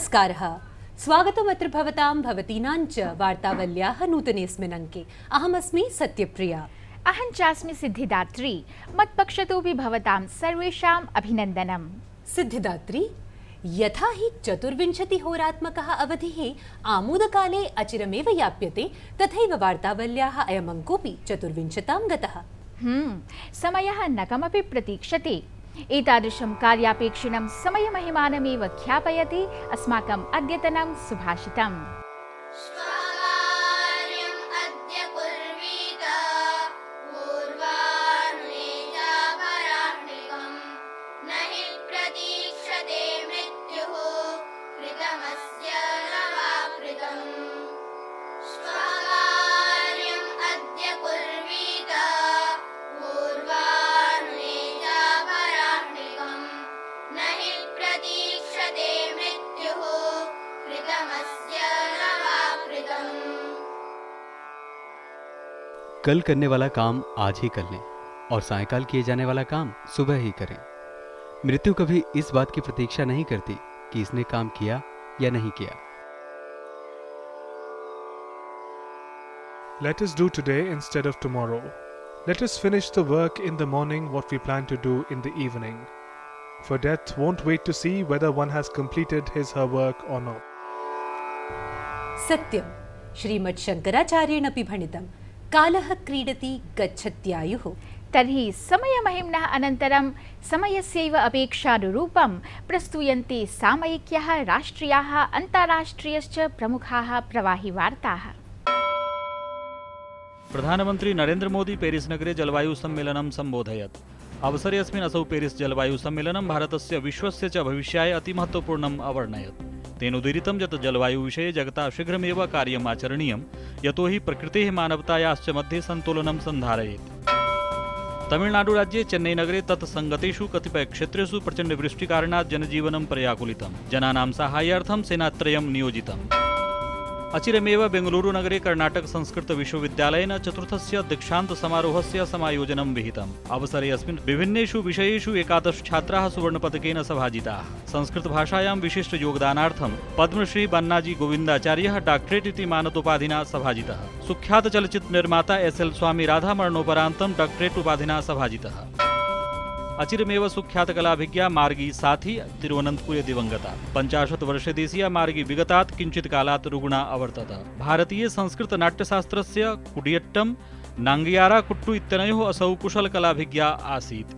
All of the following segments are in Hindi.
नमस्कारः। स्वागतमत्र भवतां भवतीनां च वार्तावल्याः नूतनेऽस्मिन् अङ्के। अहमस्मि सत्यप्रिया। अहं चास्मि सिद्धिदात्री। मत्पक्षतोऽपि भवतां सर्वेषाम् अभिनन्दनम्। सिद्धिदात्री, यथा हि 24 होरात्मकः अवधिः आमोदकाले अचिरमेव याप्यते, तथैव वार्तावल्याः अयमङ्कोऽपि 24 गतः। समयः न कमपि प्रतीक्षते। एतादृशं कार्यापेक्षिणं समयमहिमानमेव ख्यापयति अस्माकम् अद्यतनं सुभाषितम्। कल करने वाला काम आज ही कर लें और सायंकाल किए जाने वाला काम सुबह ही करें। मृत्यु कभी इस बात की प्रतीक्षा नहीं करती कि इसने काम किया या नहीं किया। Let us do today instead of tomorrow. Let us finish the work in the morning what we plan to do in the evening. For death won't wait to see whether one has completed his her work or not. सत्यं श्रीमच्छङ्कराचार्येणापि भणितं कालः क्रीडति गच्छत्यायुः। तर्हि समयमहिम्नः अनन्तरं समयस्यैव अपेक्षानुरूपं प्रस्तूयन्ते सामयिक्याः, राष्ट्रियाः, अन्ताराष्ट्रियश्च प्रमुखाः प्रवाहिवार्ताः। प्रधानमन्त्री नरेन्द्र मोदी पेरिस् नगरे जलवायु सम्मेलनं सम्बोधयत्। अवसरे अस्मिन् असौ पेरिस् जलवायु सम्मेलनं भारतस्य विश्वस्य च भविष्याय अतिमहत्त्वपूर्णम् अवर्णयत्। तेन उदीरितं यत् जलवायुविषये जगता शीघ्रमेव कार्यम् आचरणीयं, यतो हि प्रकृतेः मानवतायाश्च मध्ये सन्तुलनं सन्धारयेत्। तमिळ्नाडुराज्ये चेन्नैनगरे तत्सङ्गतेषु कतिपयक्षेत्रेषु प्रचण्डवृष्टिकारणात् जनजीवनं पर्याकुलितं। जनानां साहाय्यार्थं सेनात्रयं नियोजितम्। अचिरमेव बेङ्गलूरुनगरे कर्णाटक संस्कृत विश्वविद्यालयेन चतुर्थस्य दीक्षान्तसमारोहस्य समायोजनं विहितम्। अवसरे अस्मिन् विभिन्नेषु विषयेषु 11 छात्राः सुवर्णपदकेन सभाजिताः। संस्कृतभाषायां विशिष्टयोगदानार्थं पद्मश्री बन्नाजी गोविन्दाचार्यः डॉक्टरेट् इति मानदोपाधिना सभाजितः। सुख्यातचलच्चित्रनिर्माता SL स्वामी राधा मरणोपरान्तं डॉक्टरेट् उपाधिना सभाजितः। अचिरमेव सुख्यातकलाभिज्ञा मार्गी साथी तिरुवनन्तपुरे दिवंगता। 50 वर्षदेशीया मार्गी विगतात् किञ्चित् कालात् रुग्णा अवर्तत। भारतीय संस्कृत नाट्यशास्त्रस्य कुडियट्टम नांगियारा कुट्टु इत्यनयोः असौ कुशलकलाभिज्ञा आसीत्।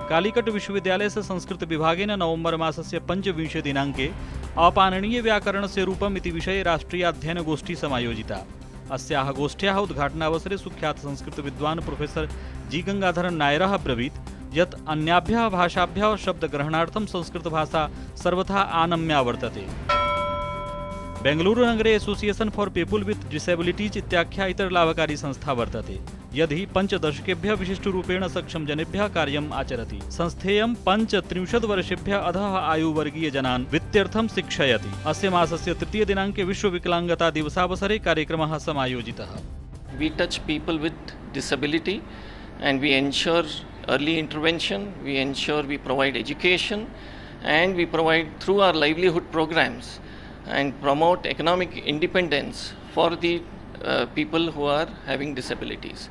कालिकट विश्वविद्यालयस्य संस्कृत विभागेन नवम्बर मासस्य 25 दिनाङ्के अपाणनीय व्याकरणस्य रूपम् इति विषये राष्ट्रियाध्ययनगोष्ठी समायोजिता। अस्याः गोष्ठ्याः उद्घाटनावसरे सुख्यात संस्कृत विद्वान् प्रोफेसर जी गंगाधरन् नायरः अब्रवीत् यत् अन्याभ्यः भाषाभ्यः शब्दग्रहणार्थं संस्कृतभाषा सर्वथा आनम्या वर्तते। बेङ्गलूरुनगरे association for people with disabilities इत्याख्या इतरलाभकारी संस्था वर्तते। यदि 5 दशकेभ्यः विशिष्टरूपेण सक्षमजनेभ्यः कार्यम् आचरति। संस्थेयं 35 वर्षेभ्यः अधः आयुवर्गीयजनान् वित्त्यर्थं शिक्षयति। अस्य मासस्य 3 दिनाङ्के विश्वविकलाङ्गता दिवसावसरे कार्यक्रमः समायोजितः। We touch people with disability and we ensure early intervention, we ensure we provide education, and we provide through our livelihood programs and promote economic independence for the people who are having disabilities.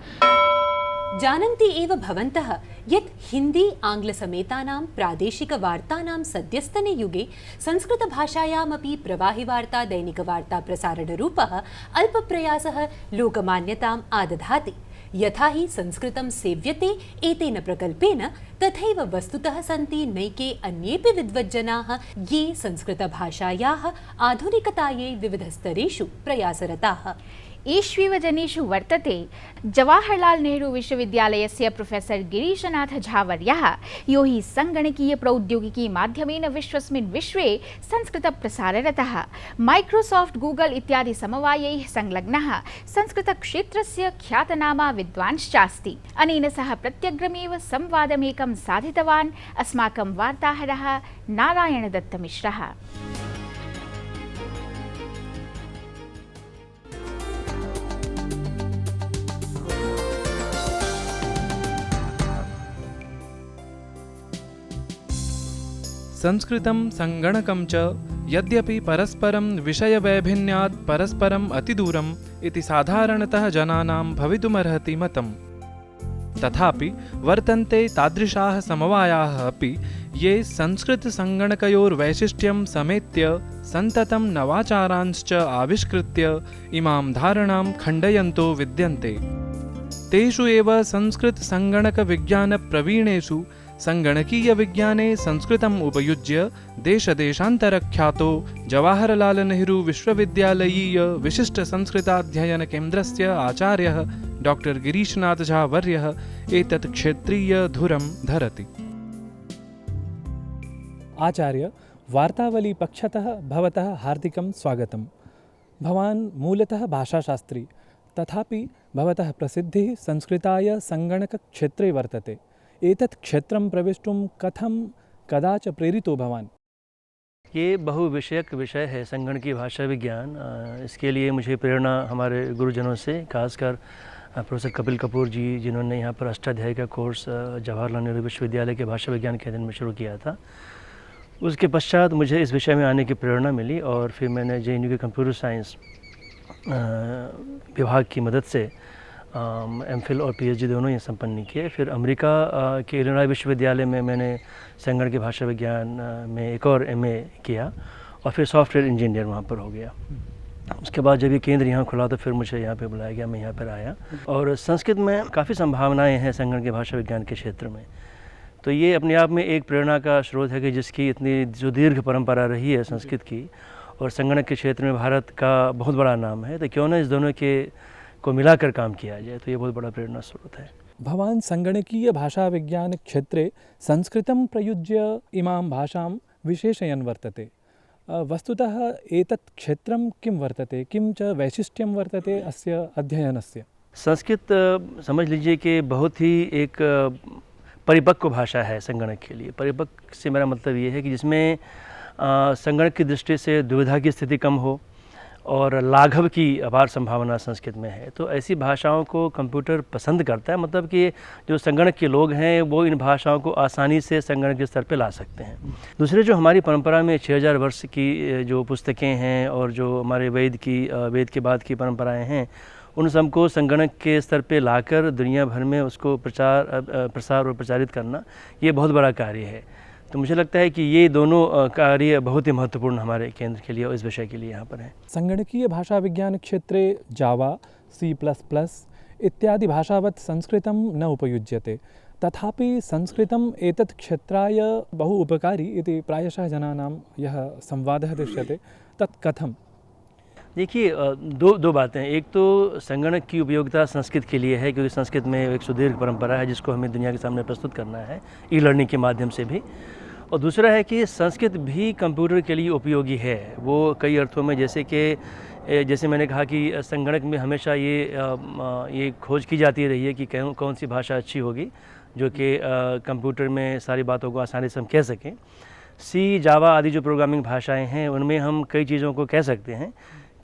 जानन्ति एव भवन्तः यत् हिन्दी आङ्ग्लसमेतानां प्रादेशिकवार्तानां सद्यस्तने युगे संस्कृतभाषायामपि प्रवाहिवार्ता दैनिकवार्ता प्रसारणरूपः अल्पप्रयासः लोकमान्यताम् आदधाति। यथा हि संस्कृतं सेव्यते एतेन प्रकल्पेन, तथैव वस्तुतः सन्ति नैके अन्येपि विद्वज्जनाः ये संस्कृतभाषायाः आधुनिकतायै विविधस्तरेषु प्रयासरताः। एष्वेव जनेषु वर्तते जवाहरलाल नेहरू विश्वविद्यालयस्य प्रोफेसर गिरीशनाथ झावर्यः, यो हि संगणकीय प्रौद्योगिकी माध्यमेन विश्वस्मिन् विश्वे संस्कृतप्रसाररतः। माइक्रोसॉफ्ट, गूगल इत्यादि समवायैः संलग्नः संस्कृतक्षेत्रस्य ख्यातनामा विद्वांश्चास्ति। अनेन सह प्रत्यग्रमेव संवादमेकं साधितवान् अस्माकं वार्ताहरः नारायणदत्तमिश्रः। संस्कृतं संगणकं च यद्यपि परस्परं विषयवैभिन्यात् परस्परम् अतिदूरम् इति साधारणतः जनानां भवितुमर्हति मतम्, तथापि वर्तन्ते तादृशाः समवायाः अपि ये संस्कृतसङ्गणकयोर्वैशिष्ट्यं समेत्य सन्ततं नवाचारांश्च आविष्कृत्य इमां धारणां खण्डयन्तो विद्यन्ते। तेषु एव संस्कृतसङ्गणकविज्ञानप्रवीणेषु सङ्गणकीयविज्ञाने संस्कृतम् उपयुज्य देशदेशान्तरख्यातो जवाहरलालनेहरू विश्वविद्यालयीय विशिष्टसंस्कृताध्ययनकेन्द्रस्य आचार्यः डॉक्टर गिरीशनाथ झा वर्यः एतत् क्षेत्रीयधुरं धरति। आचार्य, वार्तावलीपक्षतः भवतः हार्दिकं स्वागतं। भवान् मूलतः भाषाशास्त्री, तथापि भवतः प्रसिद्धिः संस्कृताय सङ्गणकक्षेत्रे वर्तते। एतत् क्षेत्रं प्रवेष्टुं कथं कदा च प्रेरितो भवान्? ये बहुविषयक विषय है संगणकीय भाषा विज्ञान। इसके लिए मुझे प्रेरणा हमारे गुरुजनों से, खासकर प्रोफेसर कपिल कपूर जी, जिन्होंने यहाँ पर अष्टाध्यायी का कोर्स जवाहरलाल नेहरू विश्वविद्यालय के भाषा विज्ञान केंद्र में शुरू किया था। उसके पश्चात मुझे इस विषय में आने की प्रेरणा मिली और फिर मैंने JNU के कंप्यूटर साइंस विभाग की मदद से MPhil और PhD दोनों ही संपन्न किए। फिर अमेरिका के इलिनॉय विश्वविद्यालय में मैंने संगणकीय भाषा विज्ञान में एक और MA किया और फिर सॉफ्टवेयर इंजीनियर वहाँ पर हो गया। उसके बाद जब ये केंद्र यहाँ खुला तो फिर मुझे यहाँ पे बुलाया गया, मैं यहाँ पर आया। और संस्कृत में काफ़ी संभावनाएं हैं संगणकीय भाषा विज्ञान के क्षेत्र में, तो ये अपने आप में एक प्रेरणा का स्रोत है कि जिसकी इतनी जो दीर्घ परंपरा रही है संस्कृत की, और संगणक के क्षेत्र में भारत का बहुत बड़ा नाम है, तो क्यों ना इस दोनों के को मिलाकर काम किया जाए, तो ये बहुत बड़ा प्रेरणा स्रोत है। भवान् सङ्गणकीय भाषाविज्ञानक्षेत्रे संस्कृतं प्रयुज्य इमां भाषां विशेषयन् वर्तते। वस्तुतः एतत् क्षेत्रं किं वर्तते, किं च वैशिष्ट्यं वर्तते अस्य अध्ययनस्य? संस्कृत समझ लीजिए कि बहुत ही एक परिपक्व भाषा है संगणक के लिए। परिपक्व से मेरा मतलब ये है कि जिसमें संगणक की दृष्टि से दुविधा की स्थिति कम हो और लाघव की अपार संभावना संस्कृत में है। तो ऐसी भाषाओं को कंप्यूटर पसंद करता है, मतलब कि जो संगणक के लोग हैं वो इन भाषाओं को आसानी से संगणक के स्तर पे ला सकते हैं। दूसरे जो हमारी परंपरा में 6000 वर्ष की जो पुस्तकें हैं और जो हमारे वेद के बाद की परंपराएं हैं, उन सबको संगणक के स्तर पे लाकर दुनिया भर में उसको प्रसार और प्रचारित करना, ये बहुत बड़ा कार्य है। तो मुझे लगता है कि ये दोनों कार्य बहुत ही महत्वपूर्ण हमारे केंद्र के लिए और इस विषय के लिए यहाँ पर हैं। संगणकीय भाषा विज्ञान क्षेत्रे जावा, C++ इत्यादि भाषावत् संस्कृतं न उपयुज्यते, तथापि संस्कृतम् एतत् क्षेत्राय बहु उपकारी इति प्रायशः जनानां यः संवादः दृश्यते, तत् कथं? देखिए, दो बातें। एक तो संगणक की उपयोगिता संस्कृत के लिए है, क्योंकि संस्कृत में एक सुदीर्घ परंपरा है जिसको हमें दुनिया के सामने प्रस्तुत करना है ई-लर्निंग के माध्यम से भी। और दूसरा है कि संस्कृत भी कंप्यूटर के लिए उपयोगी है, वो कई अर्थों में। जैसे मैंने कहा कि संगणक में हमेशा ये खोज की जाती रही है कि कौन सी भाषा अच्छी होगी जो कि कंप्यूटर में सारी बातों को आसानी से हम कह सकें। C, जावा आदि जो प्रोग्रामिंग भाषाएं हैं उनमें हम कई चीज़ों को कह सकते हैं,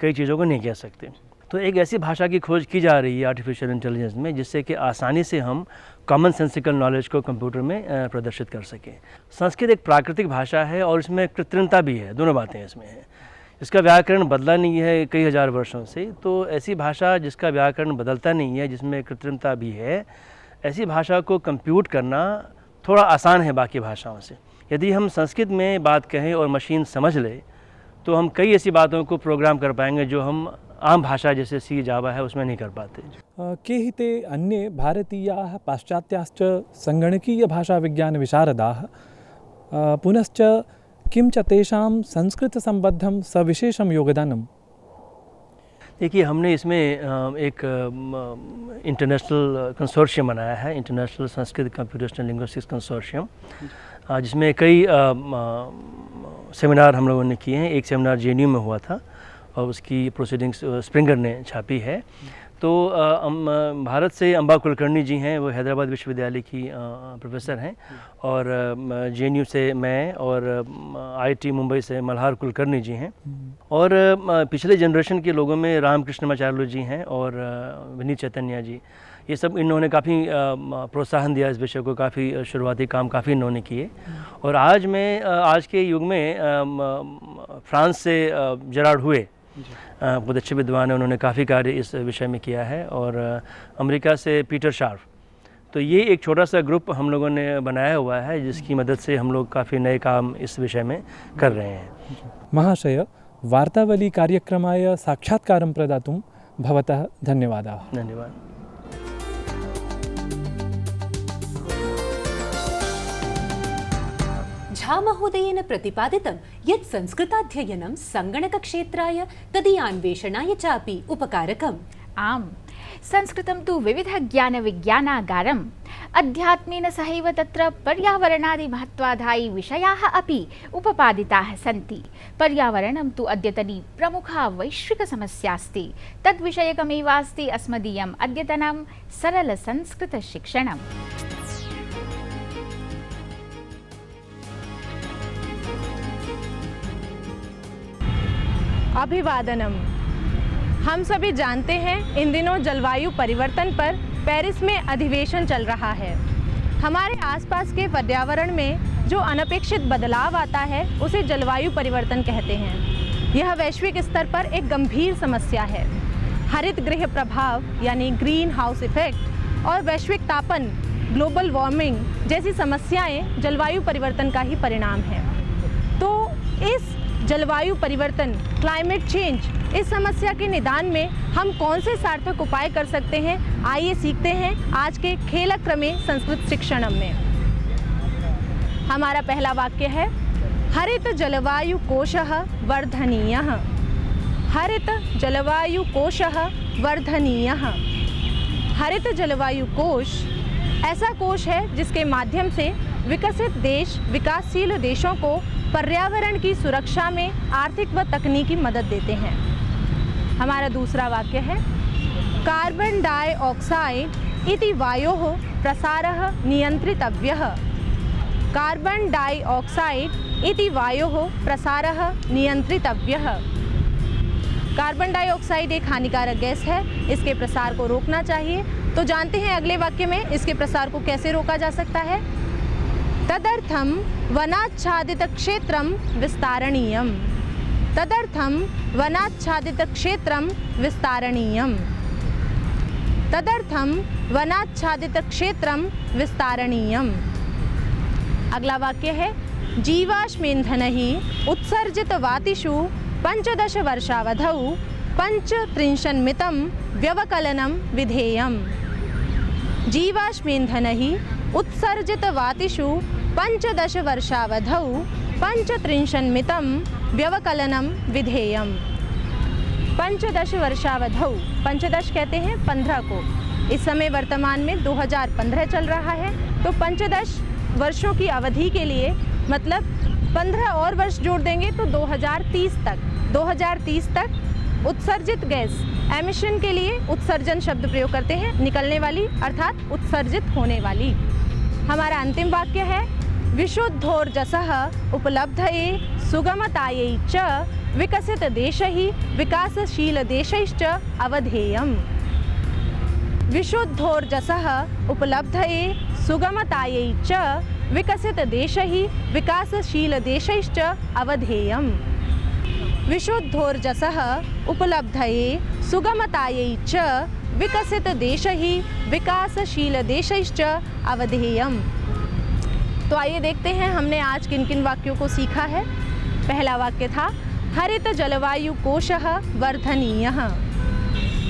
कई चीज़ों को नहीं कह सकते। तो एक ऐसी भाषा की खोज की जा रही है आर्टिफिशियल इंटेलिजेंस में, जिससे कि आसानी से हम कॉमन सेंसिकल नॉलेज को कंप्यूटर में प्रदर्शित कर सकें। संस्कृत एक प्राकृतिक भाषा है और इसमें कृत्रिमता भी है, दोनों बातें इसमें हैं। इसका व्याकरण बदला नहीं है कई हज़ार वर्षों से, तो ऐसी भाषा जिसका व्याकरण बदलता नहीं है, जिसमें कृत्रिमता भी है, ऐसी भाषा को कंप्यूट करना थोड़ा आसान है बाकी भाषाओं से। यदि हम संस्कृत में बात कहें और मशीन समझ ले तो हम कई ऐसी बातों को प्रोग्राम कर पाएंगे जो हम आम भाषा जैसे C, जावा है उसमें नहीं कर पाते। के हि ते अन्ये भारतीयाः पाश्चात्याश्च संगणकीय भाषा विज्ञान विशारदाः पुनश्च किं च तेषां संस्कृत संबद्धं सविशेषं योगदानम्? देखिए, हमने इसमें एक इंटरनेशनल कंसोर्शियम बनाया है, international Sanskrit computational linguistics consortium, जिसमें कई सेमिनार हम लोगों ने किए हैं। एक सेमिनार JNU में हुआ था और उसकी प्रोसीडिंग्स स्प्रिंगर ने छापी है। तो भारत से अम्बा कुलकर्णी जी हैं, वो हैदराबाद विश्वविद्यालय की प्रोफेसर हैं, और JNU से मैं, और IIT मुंबई से मल्हार कुलकर्णी जी हैं, और पिछले जनरेशन के लोगों में रामकृष्णमाचार्य जी हैं और विनीत चैतन्य जी। ये सब इन्होंने काफ़ी प्रोत्साहन दिया इस विषय को, काफ़ी शुरुआती काम काफ़ी इन्होंने किए। और आज के युग में फ्रांस से जेरार्ड हुए बहुत अच्छे विद्वान हैं, उन्होंने काफ़ी कार्य इस विषय में किया है। और अमेरिका से पीटर शार्फ, तो ये एक छोटा सा ग्रुप हम लोगों ने बनाया हुआ है जिसकी मदद से हम लोग काफ़ी नए काम इस विषय में कर रहे हैं। महाशय, वार्तावली कार्यक्रमाय साक्षात्कारं प्रदातुं भवतः धन्यवादाः। धन्यवाद। झा महोदयेन प्रतिपादितं यत् संस्कृताध्ययनं सङ्गणकक्षेत्राय तदीयान्वेषणाय चापि उपकारकम्। आम्, संस्कृतं तु विविधज्ञानविज्ञानागारम्, अध्यात्मेन सहैव तत्र पर्यावरणादिमहत्त्वाधायी विषयाः अपि उपपादिताः सन्ति। पर्यावरणं तु अद्यतनी प्रमुखा वैश्विकसमस्यास्ति। तद्विषयकमेवास्ति अस्मदीयम् अद्यतनं सरलसंस्कृतशिक्षणम्। अभिवादनम। हम सभी जानते हैं इन दिनों जलवायु परिवर्तन पर पेरिस में अधिवेशन चल रहा है। हमारे आसपास के पर्यावरण में जो अनपेक्षित बदलाव आता है उसे जलवायु परिवर्तन कहते हैं। यह वैश्विक स्तर पर एक गंभीर समस्या है। हरित गृह प्रभाव यानी ग्रीन हाउस इफेक्ट और वैश्विक तापन ग्लोबल वार्मिंग जैसी समस्याएं जलवायु परिवर्तन का ही परिणाम है। तो इस जलवायु परिवर्तन क्लाइमेट चेंज इस समस्या के निदान में हम कौन से सार्थक उपाय कर सकते हैं, आइए सीखते हैं आज के खेलक्रमे संस्कृत शिक्षणम में। हमारा पहला वाक्य है हरित जलवायु कोशः वर्धनीयः। हरित जलवायु कोशः वर्धनीयः। हरित जलवायु कोश ऐसा कोश है जिसके माध्यम से विकसित देश विकासशील देशों को पर्यावरण की सुरक्षा में आर्थिक व तकनीकी मदद देते हैं। हमारा दूसरा वाक्य है कार्बन डाइऑक्साइड इति वायोः प्रसारः नियंत्रितव्यः। कार्बन डाइऑक्साइड इति वायोः प्रसारः नियंत्रितव्यः। कार्बन डाइऑक्साइड एक हानिकारक गैस है, इसके प्रसार को रोकना चाहिए। तो जानते हैं अगले वाक्य में इसके प्रसार को कैसे रोका जा सकता है। तदर्थं वनाच्छादित क्षेत्रं विस्तारणीयम्। तदर्थं वनाच्छादित क्षेत्रं विस्तारणीयम्। तदर्थं वनाच्छादित क्षेत्रं विस्तारणीयम्। अगला वाक्य है जीवाश्मेन्धनैः उत्सर्जित वातिषु 15 वर्षावधौ 35 मितं व्यवकलनं विधेयम्। जीवाश्मेन्धनैः उत्सर्जित वातिषु 15 वर्षावधौ 35 मितं व्यवकलनं विधेयम्। 15 वर्षावधौ, 15 कहते हैं 15 को। इस समय वर्तमान में 2015 चल रहा है, तो 15 वर्षों की अवधि के लिए मतलब 15 और वर्ष जोड़ देंगे तो 2030 तक उत्सर्जित गैस एमिशन के लिए उत्सर्जन शब्द प्रयोग करते हैं, निकलने वाली अर्थात उत्सर्जित होने वाली। हमारा अंतिम वाक्य है विशुद्धोर्जसः उपलब्धये सुगमतायै च विकसित देशैः विकासशील देशैश्च अवधेयम्। विशुद्धोर्जसः उपलब्धये सुगमतायै च विकसित देशैः विकासशील देशैश्च अवधेयम्। विशुद्धोर्जसः उपलब्धये सुगमतायै च विकसित देशैः विकासशील देशैश्च अवधेयम्। तो आइए देखते हैं हमने आज किन किन वाक्यों को सीखा है। पहला वाक्य था हरित जलवायु कोशः वर्धनीयः।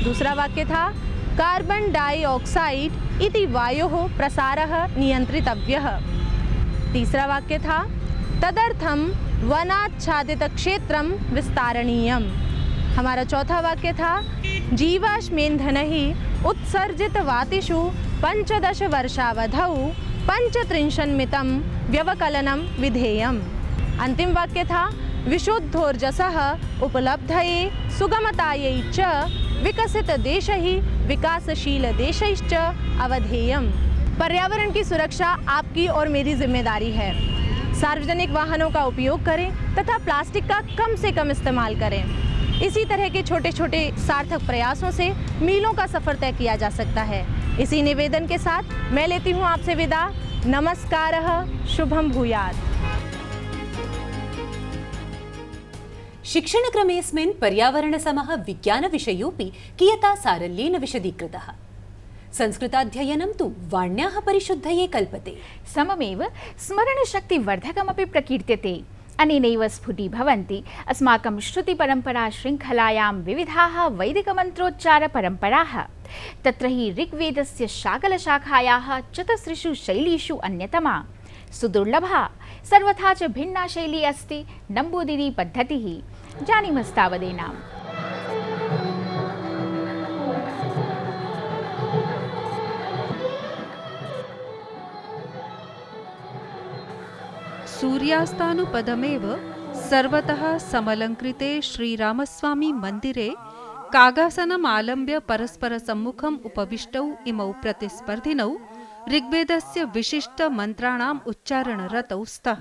दूसरा वाक्य था कार्बन डाइऑक्साइड इति वायोः प्रसारः नियंत्रितव्यः। तीसरा वाक्य था तदर्थं वनाच्छादित क्षेत्रं विस्तारणीयम्। हमारा चौथा वाक्य था जीवाश्मेन्धनैः उत्सर्जित वातिषु 15 वर्षावधौ 35 मितं व्यवकलनं विधेयम्। अंतिम वाक्य था विशुद्धोर्जसः उपलब्धये सुगमतायै च विकसित देशैः विकासशील देशैश्च अवधेयम्। पर्यावरण की सुरक्षा आपकी और मेरी जिम्मेदारी है। सार्वजनिक वाहनों का उपयोग करें तथा प्लास्टिक का कम से कम इस्तेमाल करें। इसी तरह के छोटे छोटे सार्थक प्रयासों से मीलों का सफ़र तय किया जा सकता है। इसी निवेदन के साथ मैं लेती हूँ आपसे विदा। नमस्कारः, शुभम भूयात्। शिक्षणक्रमेऽस्मिन् पर्यावरणसमः विज्ञानविषयोऽपि कियता सारल्येन विशदीकृतः। संस्कृताध्ययनं तु वाण्याः परिशुद्धये कल्पते। सममेव स्मरणशक्तिवर्धकमपि प्रकीर्त्यते। अनेनैव स्फुटीभवन्ति अस्माकं श्रुतिपरम्परा शृङ्खलायां विविधाः वैदिकमन्त्रोच्चारपरम्पराः। तत्र हि ऋग्वेदस्य शाकलशाखायाः चतसृषु शैलीषु अन्यतमा सुदुर्लभा सर्वथा च भिन्ना शैली अस्ति नम्बूदिरी पद्धतिः। जानीमस्तावदेनाम्। सूर्यास्तानुपदमेव सर्वतः समलङ्कृते श्रीरामस्वामी मन्दिरे कागासनमालम्ब्य परस्परसम्मुखम् उपविष्टौ इमौ प्रतिस्पर्धिनौ ऋग्वेदस्य विशिष्टमन्त्राणाम् उच्चारणरतौ स्तः।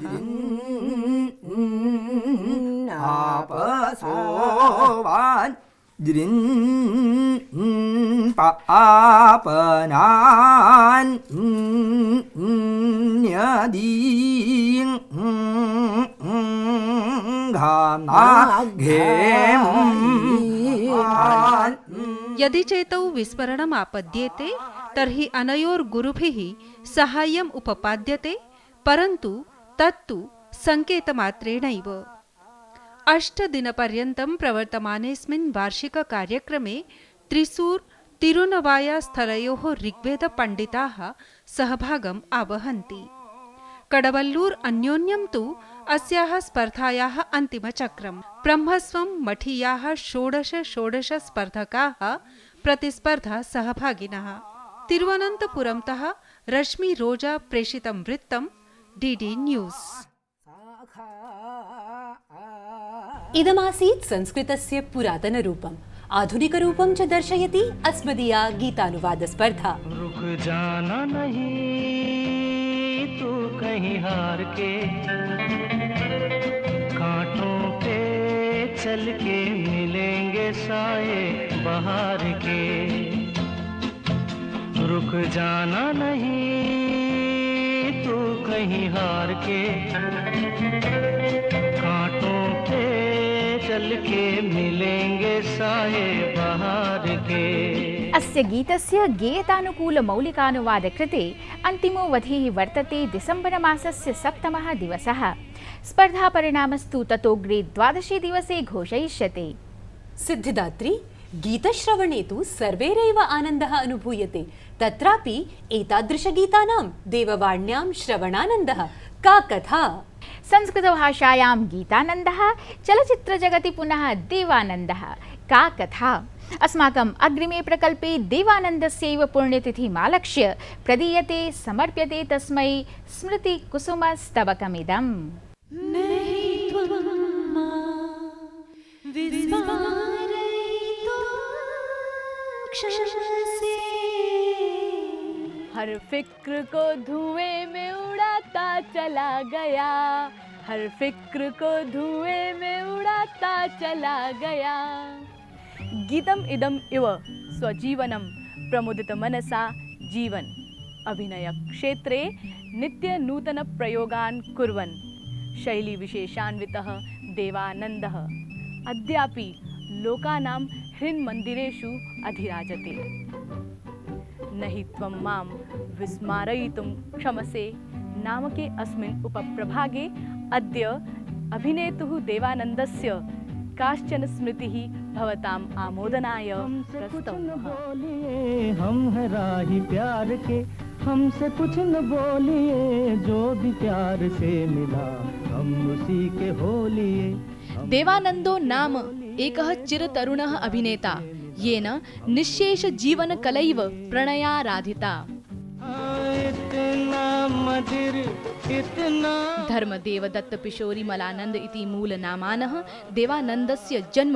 यदि चेतौ विस्मरणम् आपद्येते तर्हि अनयोर्गुरुभिः साहाय्यम् उपपाद्यते, परन्तु तत्तु सङ्केतमात्रेणैव। 8 दिनपर्यन्तं प्रवर्तमानेऽस्मिन् वार्षिककार्यक्रमे त्रिशूर् तिरुनवाया स्थलयोः ऋग्वेदपण्डिताः सहभागम् आवहन्ति। कडवल्लूर् अन्योन्यं तु अस्याः स्पर्धायाः अन्तिमचक्रम्। ब्रह्मस्वं मठीयाः 16 स्पर्धकाः प्रतिस्पर्धा सहभागिनः। तिरुवनन्तपुरम्तः रश्मि रोजा प्रेषितं वृत्तं डीडी न्यूस्। इदमासीत् संस्कृतस्य पुरातनरूपम्। आधुनिकरूपं च दर्शयति अस्मदीया गीतानुवादस्पर्धा। रुक जाना नहीं तू कहीं हार के, कांटों पे चल के मिलेंगे साए बहार के। रुक जाना नहीं तू कहीं हार के, कांटों पे चल के मिलेंगे साए बहार के। अस्य गीतस्य गेयतानुकूलमौलिकानुवादकृते अन्तिमोऽवधिः वर्तते डिसेम्बर मासस्य 7 दिवसः। स्पर्धापरिणामस्तु ततोऽग्रे 12 दिवसे घोषयिष्यते। सिद्धिदात्री, गीतश्रवणे तु सर्वैरेव आनन्दः अनुभूयते। तत्रापि एतादृशगीतानां देववाण्यां श्रवणानन्दः का कथा। संस्कृतभाषायां गीतानन्दः, चलच्चित्रजगति पुनः देवानन्दः का कथा। अस्माकम् अग्रिमे प्रकल्पे देवानन्दस्यैव पुण्यतिथिमालक्ष्य प्रदीयते समर्प्यते तस्मै स्मृतिकुसुमस्तबकमिदम्। हर फिक्र को धुएं में उड़ाता चला गया, हर फिक्र को धुएं में उड़ाता चला गया। गीतम इदम इव स्वजीवनं प्रमुदित मनसा जीवन। अभिनय क्षेत्रे नित्य नूतन प्रयोगान् कुर्वन् शैली विशेषान्वितः देवानन्दः अद्यापि लोकानां हृन्मन्दिरेषु अधिराजते। नहि त्वं मां विस्मारयितुं क्षमसे नामके अस्मिन् उपप्रभागे अद्य अभिनेतुः देवानन्दस्य काश्चन स्मृतिः भवताम् आमोदनाय प्रस्तौमः। हम हैं राही प्यार के, हमसे कुछ न बोलिए, जो भी प्यार से मिला हम उसी के हो लिए। देवानन्दो नाम एकः चिरतरुणः अभिनेता, येन निःशेष जीवनकलैव प्रणयाराधिता। धर्मदेवदत्त पिशोरी मलानंद इति मूलनामानः देवानन्दस्य जन्म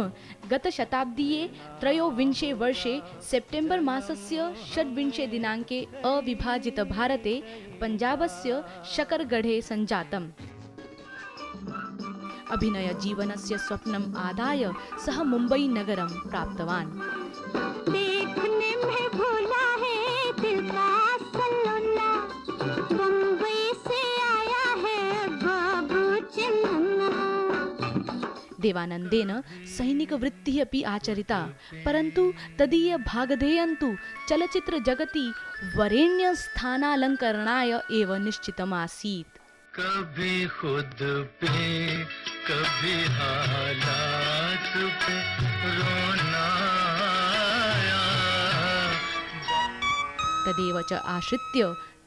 गतशताब्दीये 23 वर्षे सेप्टेम्बर् मासस्य 26 दिनाङ्के अविभाजितभारते पञ्जाबस्य शकरगढे सञ्जातम्। अभिनयजीवनस्य स्वप्नम् आदाय सः मुम्बई नगरं प्राप्तवान्। देखने में भोला है देवानन्देन सैनिकवृत्तिः अपि आचरिता, परन्तु तदीयभागधेयं तु चलच्चित्रजगति वरेण्यस्थानालङ्करणाय एव निश्चितमासीत्। कभी खुद पे कभी हालात पे रोना आया। तदेव च आश्रित्य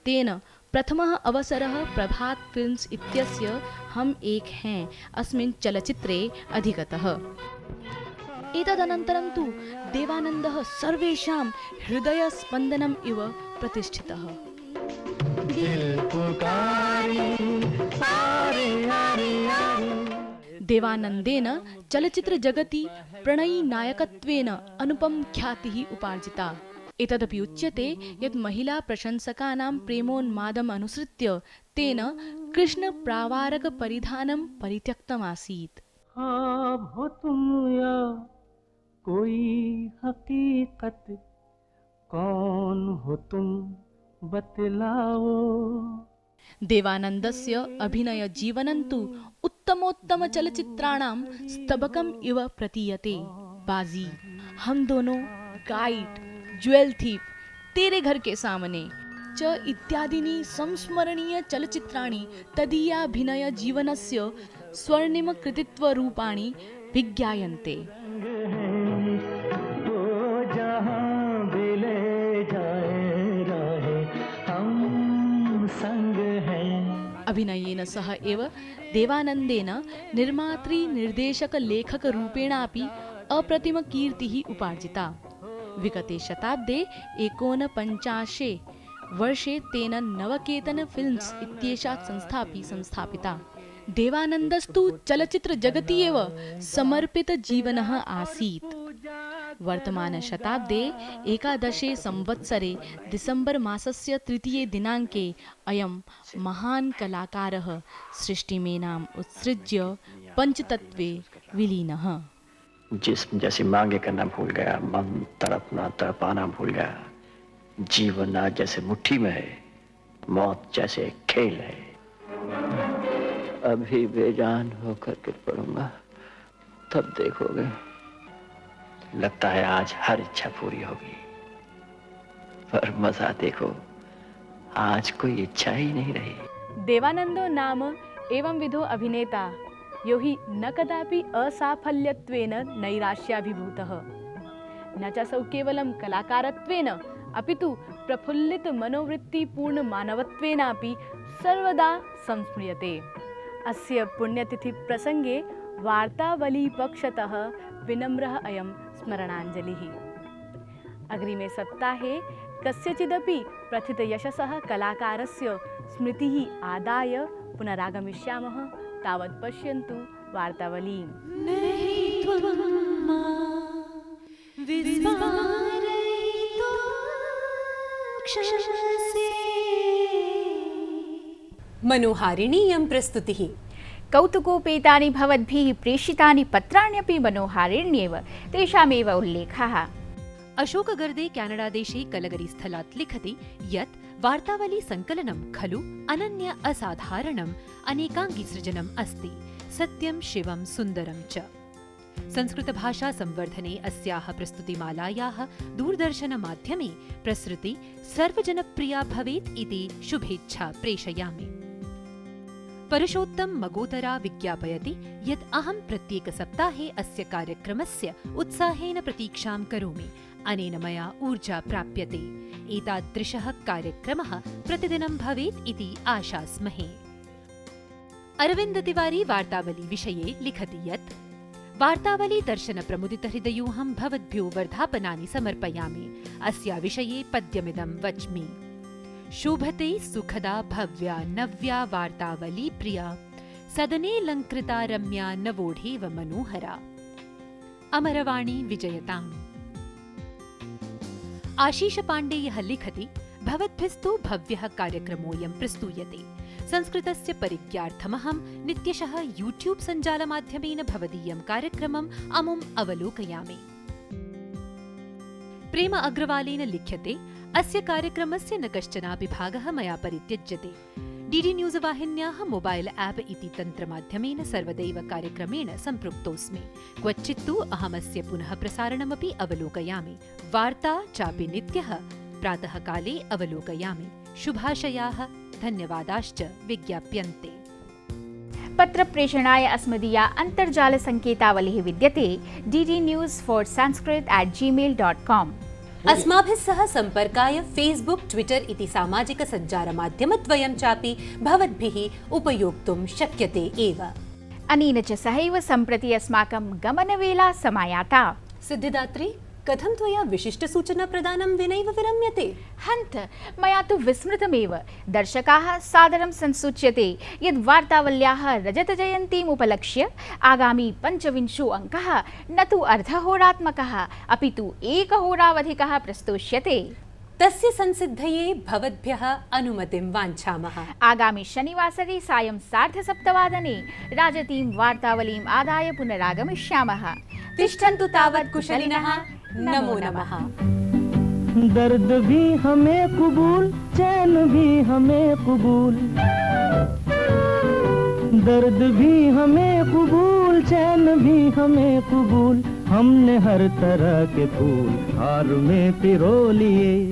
तेन प्रथमः अवसरः प्रभात फिल्म्स इत्यस्य हम एक हैं अस्मिन् चलच्चित्रे अधिगतः। एतदनन्तरं तु देवानन्दः सर्वेषां हृदयस्पन्दनम् इव प्रतिष्ठितः। देवानन्देन चलच्चित्रजगति प्रणयिनायकत्वेन अनुपम ख्यातिः उपार्जिता। एतदपि उच्यते यत् महिला प्रशंसकानां प्रेमोन्मादम् अनुसृत्य तेन कृष्णप्रावारकपरिधानं परित्यक्तमासीत्। ख्वाब हो तुम या कोई हकीकत, कौन हो तुम बतलाओ। देवानन्दस्य अभिनयजीवनं तु उत्तमोत्तमचलच्चित्राणां स्तबकम् इव प्रतीयते। बाजी, हम दोनों, गाइड, ज्वेल थीफ, तेरे घर के सामने च इत्यादीनि संस्मरणीय चलच्चित्राणि तदीयाभिनयजीवनस्य स्वर्णिमकृतित्वरूपाणि विज्ञायन्ते। अभिनयेन सह एव देवानन्देन निर्मात्री निर्देशक लेखक रूपेणापि अप्रतिमकीर्तिः उपार्जिता। विगते शताब्दे 49 वर्षे तेन नवकेतन फिल्म्स इत्येषा संस्था अपि संस्थापिता। देवानन्दस्तु चलच्चित्रजगति एव समर्पितजीवनः आसीत्। वर्तमानशताब्दे 11 संवत्सरे डिसेम्बर् मासस्य 3 दिनाङ्के अयं महान् कलाकारः सृष्टिमेनाम् उत्सृज्य पंचतत्वे विलीनः। जिस्म जैसी मांगे करना भूल गया, मन तड़पाना भूल गया। जीवन आज जैसे मुट्ठी में है, मौत जैसे एक खेल है। अभी बेजान होकर गिर पड़ूंगा, तब देखोगे। लगता है आज हर इच्छा पूरी होगी, पर मजा देखो, आज कोई इच्छा ही नहीं रही। देवानन्दो नाम एवं विधो अभिनेता यो हि न कदापि असाफल्यत्वेन नैराश्याभिभूतः, न च सौ केवलं कलाकारत्वेन अपि तु प्रफुल्लित मनोवृत्तिपूर्ण मानवत्वेनापि सर्वदा संस्मर्यते। अस्य पुण्यतिथि प्रसंगे वार्तावलीपक्षतः विनम्रः अयं स्मरणाञ्जलिः। अग्रिमे सप्ताहे कस्यचिदपि प्रथितयशसः कलाकारस्य स्मृतिः आदाय पुनरागमिष्यामः। तावत् पश्यन्तु वार्तावलीम्। मनोहारिणीयं प्रस्तुतिः। कौतुकोपेतानि भवद्भिः प्रेषितानि पत्राण्यपि मनोहारिण्येव, तेषामेव उल्लेखः। अशोक गर्दे कनाडादेशे कलगरीस्थलात् लिखति यत् वार्तावली संकलनं खलु अनन्य असाधारणम् अनेकाङ्गीसृजनम् अस्ति, सत्यं शिवं सुन्दरं च। संस्कृतभाषा संवर्धने अस्याः प्रस्तुतिमालायाः दूरदर्शनमाध्यमे प्रसृति सर्वजनप्रिया भवेत् इति शुभेच्छा प्रेषयामि। परशोत्तम मगोतरा विज्ञापयति यत् अहं प्रत्येकसप्ताहे अस्य कार्यक्रमस्य उत्साहेन प्रतीक्षां करोमि। अनेन मया ऊर्जा प्राप्यते। एतादृशः कार्यक्रमः प्रतिदिनं भवेत् इति आशास्महे। अरविन्द तिवारी वार्तावली विषये लिखति यत् वार्तावली दर्शन प्रमुदितहृदयोऽहं भवद्भ्यो वर्धापनानि समर्पयामि। अस्या विषये पद्यमिदं वच्मि। शोभते सुखदा भव्या नव्या वार्तावली प्रिया, सदनेऽलङ्कृता रम्या नवोढेव मनोहरा। अमरवाणी विजयताम्। आशीष पाण्डेयः लिखति भवद्भिस्तु भव्यः कार्यक्रमोऽयं प्रस्तूयते। संस्कृतस्य परिज्ञार्थमहं नित्यशः यूट्यूब् सञ्जालमाध्यमेन भवदीयं कार्यक्रमम् अमुम् अवलोकयामि। प्रेम अग्रवालेन लिख्यते अस्य कार्यक्रमस्य न कश्चनापि भागः मया परित्यज्यते। डीडी न्यूज वाहिन्याः मोबाइल ऐप् इति तन्त्रमाध्यमेन सर्वदैव कार्यक्रमेण सम्पृक्तोऽस्मि। क्वचित्तु अहमस्य पुनः प्रसारणमपि अवलोकयामि। वार्ता चापि नित्यः प्रातःकाले अवलोकयामि। शुभाशयाः धन्यवादाश्च विज्ञाप्यन्ते। पत्रप्रेषणाय अस्मदीया अन्तर्जालसङ्केतावलिः विद्यते ddnews4sanskrit@gmail.com। अस्माभिः सह सम्पर्काय फेसबुक, ट्विटर इति सामाजिकसञ्चारमाध्यमद्वयं चापि भवद्भिः उपयोक्तुं शक्यते एव। अनेन च सहैव सम्प्रति अस्माकं गमनवेला समायाता। सिद्धिदात्री, कथं त्वया विशिष्टसूचनाप्रदानं विनैव विरम्यते? हन्त, मया तु विस्मृतमेव। दर्शकाः सादरं संसूच्यते यद् वार्तावल्याः रजतजयन्तीम् उपलक्ष्य आगामी 25 अङ्कः न तु अर्धहोरात्मकः अपि तु एकहोरावधिकः प्रस्तोष्यते। तस्य संसिद्धये भवद्भ्यः अनुमतिं वाञ्छामः। आगामी शनिवासरे सायं 7:30 राजतीं वार्तावलीम् आदाय पुनरागमिष्यामः। तिष्ठन्तु तावत् कुशलिनः। नमो नमः। दर्द भी हमें कबूल, चैन भी हमें कबूल, दर्द भी हमें कबूल, चैन भी हमें कबूल। हमने हर तरह के फूल हार में पिरो लिए।